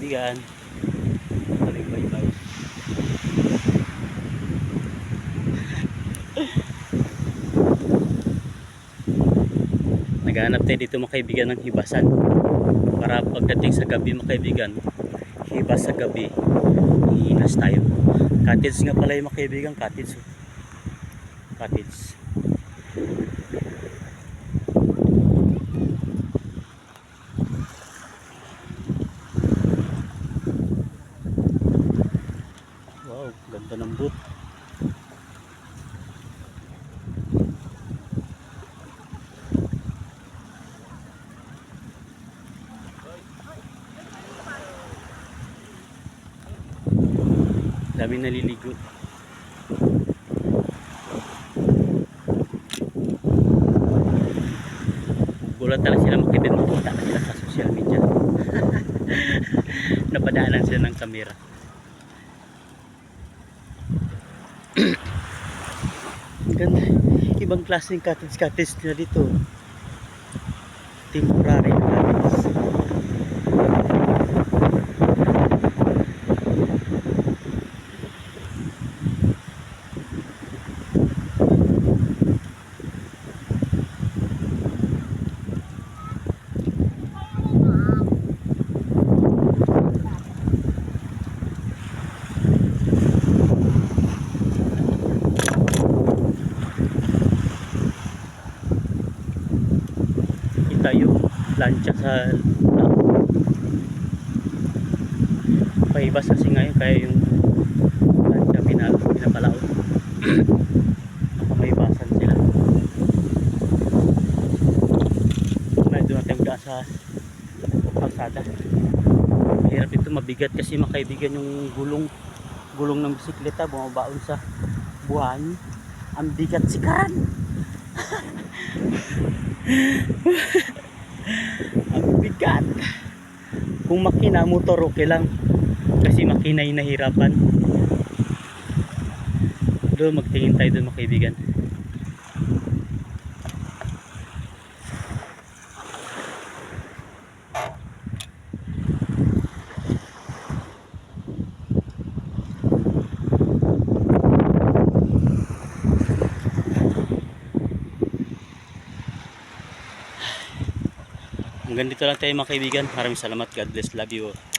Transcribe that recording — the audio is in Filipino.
kaibigan. Bye-bye. Naghahanap tayo dito mga kaibigan ng hibasan para pagdating sa gabi mga kaibigan, hibas sa gabi, iinas tayo. Cottage nga pala yung mga kaibigan, cottage. Wow, ganda ng boot. Daming naliligo. Gulat talaga sila makita, makita na sila sa social media. Napadaanan sila ng kamera. Ganda. Ibang klaseng cottage nila dito. Temporary cottage. Yung plancha sa paibas kasi ngayon kaya yung plancha pinapalaot. Nakamaibasan sila. May doon natin daan sa kalsada. Hirap ito, mabigat kasi mga kaibigan yung gulong ng bisikleta bumabaon sa buwan. Ang bigat sikan. Ang bigat. Kung makina, motor okay lang kasi makina yung nahirapan. Doon magtingin tayo doon mga kaibigan. Hanggang dito lang tayo mga kaibigan. Maraming salamat. God bless. Love you.